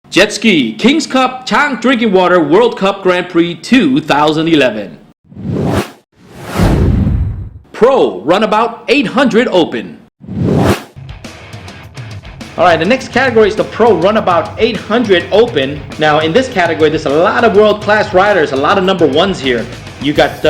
Jet Ski Kings Cup Chang Drinking Water World Cup Grand Prix 2011. Pro Runabout 800 Open. Alright, the next category is the Pro Runabout 800 Open. Now in this category there's a lot of world-class riders, a lot of number ones here. You got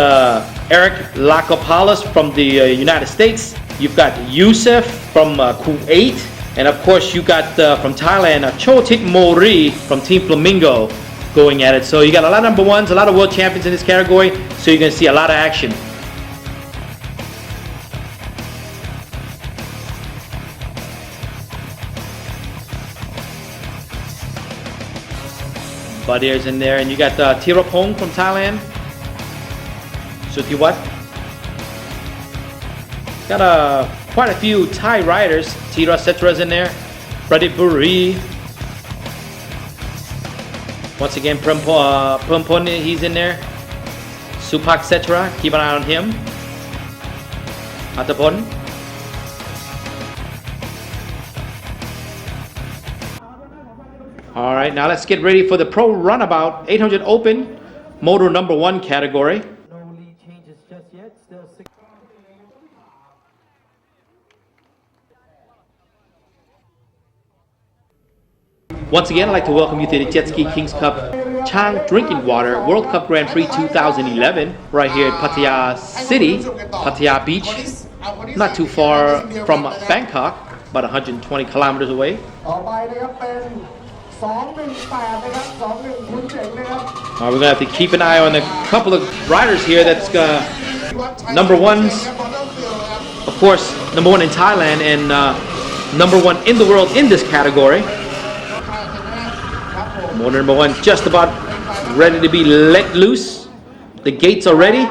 Eric Lakopoulos from the United States. You've got Youssef from Kuwait. And of course you got from Thailand, Chotit Mori from Team Flamingo going at it. So you got a lot of number ones, a lot of world champions in this category. So you're going to see a lot of action. Badier's in there, and you got Tirapong from Thailand. Sutiwat. Got quite a few Thai riders. Tira Setra's in there. Pradip Buri. Once again, Prumpon, he's in there. Supak Setra, keep an eye on him. Atapon. Alright, now let's get ready for the Pro Runabout 800 Open Motor number 1 category. No lead changes just yet. Still 6. Once again, I'd like to welcome you to the Jet Ski Kings Cup Chang Drinking Water World Cup Grand Prix 2011 right here at Pattaya City, Pattaya Beach, not too far from Bangkok, about 120 kilometers away. We're going to have to keep an eye on a couple of riders here that's number ones, of course, number 1 in Thailand and number 1 in the world in this category. Motor number 1 just about ready to be let loose. The gates are ready.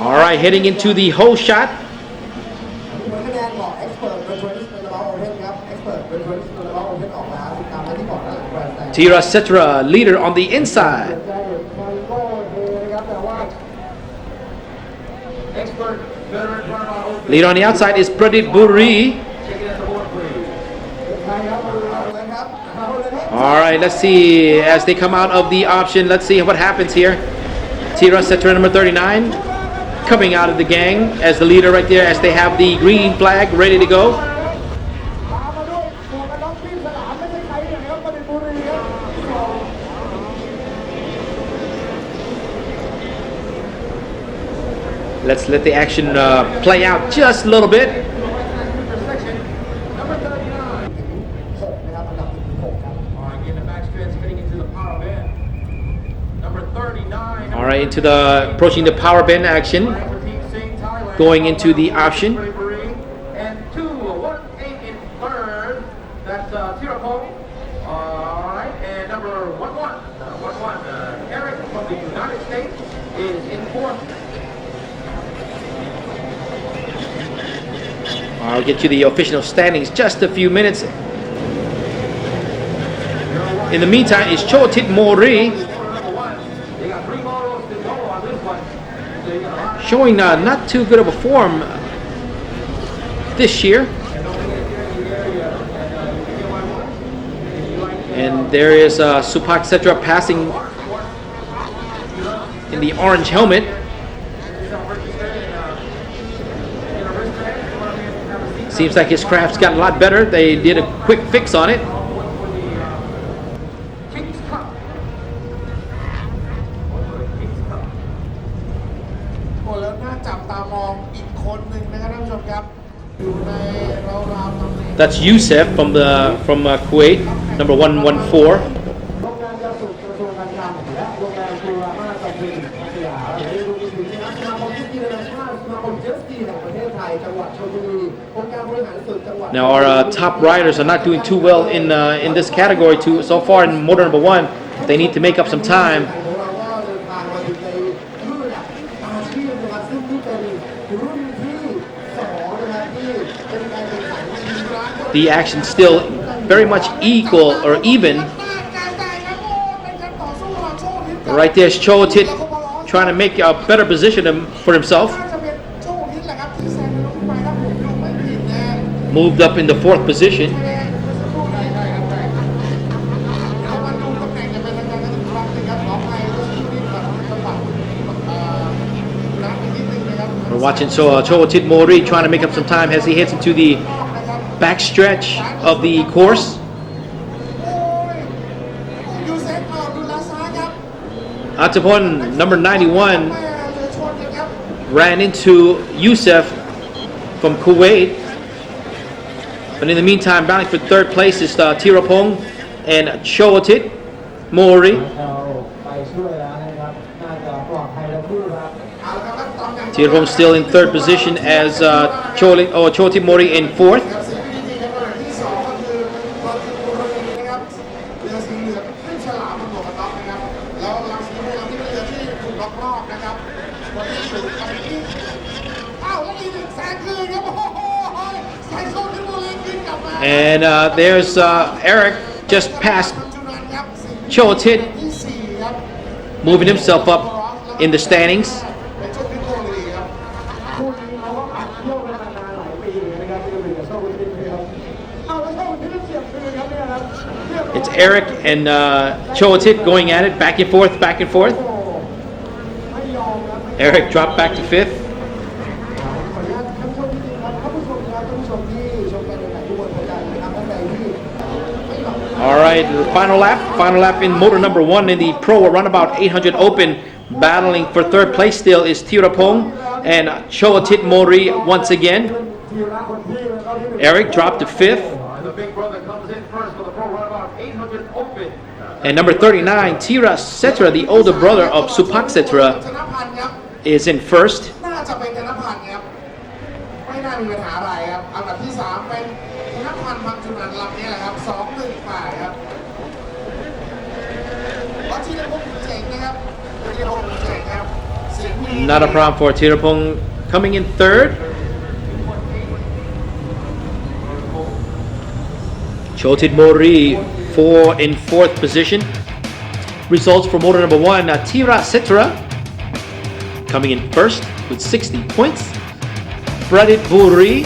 Alright, heading into the hole shot. Tira Setra, leader on the inside. Leader on the outside is Pradip Buri. Alright, let's see as they come out of the option. Let's see what happens here. Tira Setra, number 39, coming out of the gang as the leader right there as they have the green flag ready to go. Let's let the action play out just a little bit. All right, approaching the power bend action, going into the option. And 2-1-8 in third. That's Tirapong. All right, and number 11, Eric from the United States is in fourth. I'll get you the official standings just a few minutes. In the meantime, it's Chotit Mori showing not too good of a form this year. And there is Supak Setra passing in the orange helmet. Seems like his craft's gotten a lot better. They did a quick fix on it. That's Youssef from Kuwait, number 114. Now our top riders are not doing too well in this category so far in motor number 1. They need to make up some time. The action still very much equal or even. Right there's Chotit trying to make a better position for himself. moved up in the 4th position. We're watching Choatit Mori trying to make up some time as he heads into the backstretch of the course. Atapon, number 91, ran into Youssef from Kuwait. But in the meantime, battling for 3rd place is Tirapong and Choatit Mori. Tirapong still in 3rd position as Choatit Mori in 4th. And there's Eric just past Choatit, moving himself up in the standings. It's Eric and Choatit going at it, back and forth, back and forth. Eric dropped back to 5th. All right, final lap in motor number 1 in the Pro Runabout 800 Open. Battling for 3rd place still is Tirapong and Choatit Mori once again. Eric dropped to 5th. The big brother comes in first for the Pro Runabout 800 Open. And number 39, Tira Setra, the older brother of Supak Setra, is in 1st. Not a problem for Tirapong coming in 3rd. Choatit Mori in 4th position. Results for motor number 1, Tira Setra coming in 1st with 60 points. Pradit Buri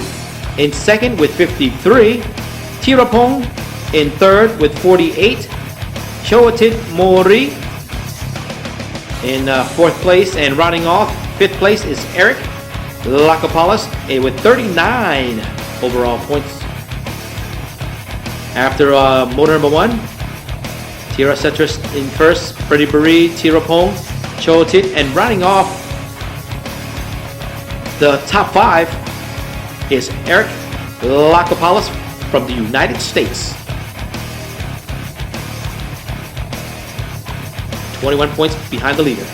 in 2nd with 53. Tirapong in 3rd with 48. Choatit Mori in 4th place, and rounding off 5th place is Eric Lakopalos with 39 overall points. After motor number 1, Tira Setra in 1st, Pradit Buri, Tirapong, Choatit, and rounding off the top 5 is Eric Lakopalos from the United States. 21 points behind the leader.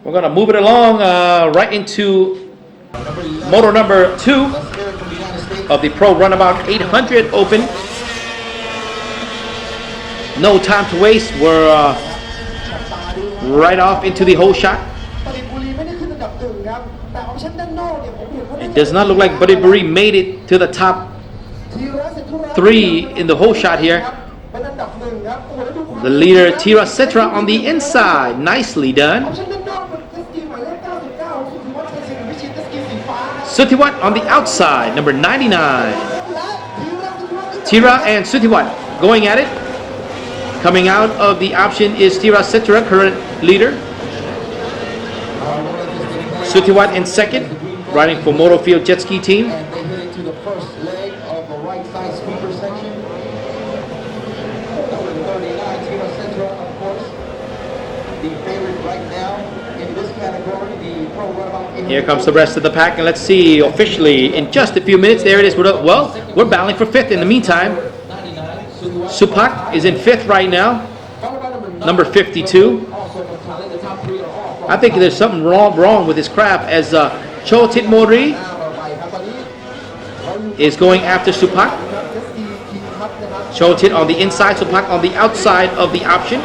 We're going to move it along right into motor number 2 of the Pro Runabout 800 Open. No time to waste. We're right off into the hole shot. It does not look like Pradit Buri made it to the top 3 in the hole shot here. The leader, Tira Setra, on the inside. Nicely done. Sutiwat on the outside, number 99. Tira and Sutiwat going at it. Coming out of the option is Tira Setra, current leader. Sutiwat in 2nd, riding for Motofield Jet Ski Team. And they head into the first leg of the right side sweeper section. Number 39, Tira Setra, of course, the favorite right now in this category, the Pro Runabout. Here comes the rest of the pack, and let's see officially in just a few minutes. There it is. Well, we're battling for 5th in the meantime. Supak is in 5th right now, number 52. I think there's something wrong with his craft, as Choatit Mori is going after Supak. Choatit on the inside, Supak on the outside of the option.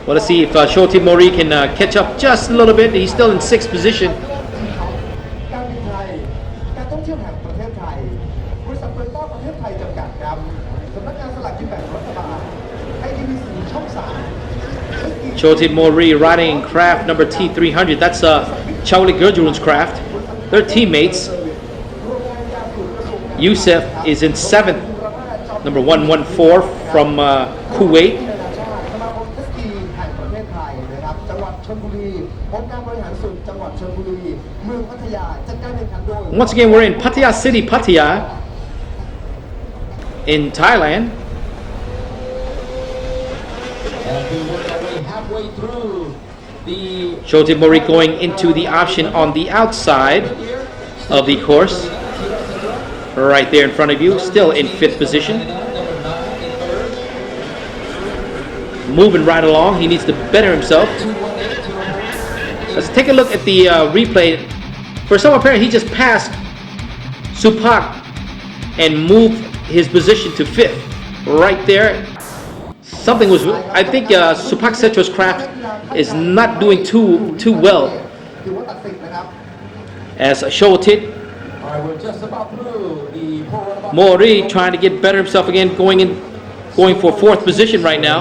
Well, let's see if Choatit Mori can catch up just a little bit. He's still in 6th position. Chotit Mori riding in craft number T300. That's Chauli Gurjurun's craft. They're teammates. Youssef is in 7th, number 114 from Kuwait. สมาคมเจตสกีแห่งประเทศไทยนะครับจังหวัดชลบุรีองค์การบริหารส่วนจังหวัดชลบุรีเมืองพัทยาจัดการแข่งขันโดย Once again, we're in Pattaya City, Pattaya, in Thailand. And we work our way halfway through the Chotit Mori going into the option on the outside of the course. Right there in front of you, still in 5th position. Moving right along, he needs to better himself. Let's take a look at the replay. For some apparent, he just passed Supak and moved his position to 5th. Right there. Something was, I think Supak Setro's craft is not doing too well. ถือว่าตัดสินนะครับ As Chotit All right, we're just about through the Pro Runabout. Mori trying to get better himself again, going for 4th position right now.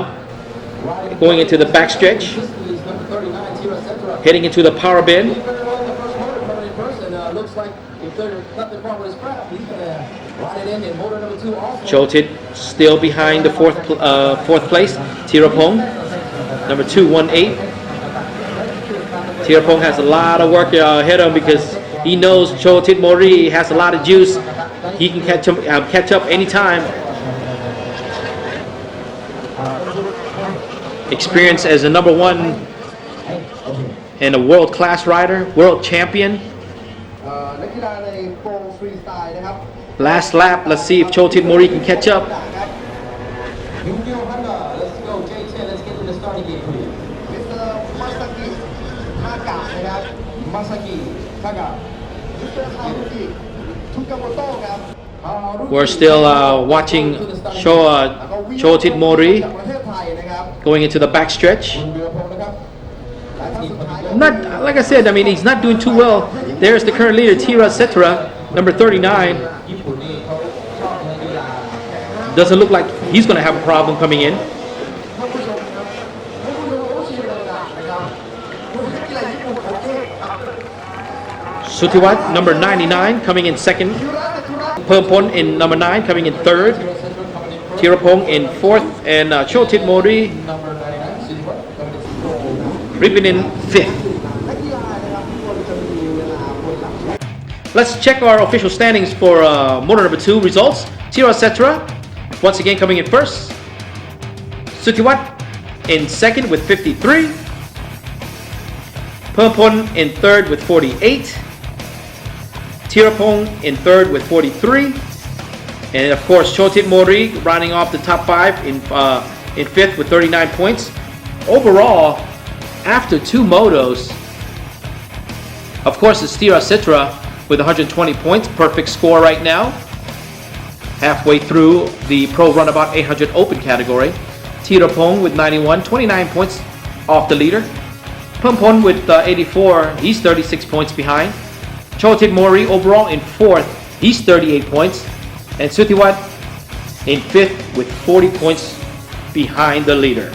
Going into the backstretch, This is number 39, Tira Centra. heading into the power bend. He's very well in the first motor coming in first, and looks like if there's nothing wrong with his craft, he's gonna ride it in motor number 2 also. Chotit still behind the fourth place. Tirapong, number 218. Tirapong has a lot of work ahead of him because he knows Chotit Mori has a lot of juice. He can catch up anytime. Experience as a number 1 and a world-class rider, world champion. นักกีฬาในโปรฟรีสไตล์นะครับ Last lap, let's see if Chotit Mori can catch up. Yukio Honda, let's go, J10, let's get to the starting gate, please. มิสเตอร์มาซากิทากะนะครับ Masaki Kaga. มิสเตอร์คาบุกิทุกาโมโต้ครับ We're still watching Chotit Mori จากประเทศไทยนะครับ going into the backstretch. เรือพงนะครับ และท่านสุดท้าย Not like I said. I mean, he's not doing too well. There's the current leader, Tira Setra, number 39. ญี่ปุ่นนี่เขาชอบในกีฬา Doesn't look like he's going to have a problem coming in. ท่านผู้ชมครับท่านผู้ชมโอชิโรดะนะครับผู้นักกีฬาญี่ปุ่นของเทพครับ Sutiwat, number 99, coming in second. ยูระนัทุระ Permpon in number 9, coming in third. Tirapong in fourth, and Chotit Mori number 99 Silva coming in ripping in fifth. นักกีฬานะครับทุกคนจะมีเวลาบนหลัง Let's check our official standings for motor number 2 results. Tira Setra, once again coming in first. Sutiwat in second with 53. Permpon in third with 48. Tirapong in third with 43. And of course, Chotit Mori rounding off the top 5 in fifth with 39 points. Overall, after 2 motos, of course, it's Tira Setra with 120 points, perfect score right now. Halfway through the Pro Runabout 800 Open category. Tirapong with 91, 29 points off the leader. Permpon with 84, he's 36 points behind. Chotit Mori overall in 4th, he's 38 points. And Sutiwat in 5th with 40 points behind the leader.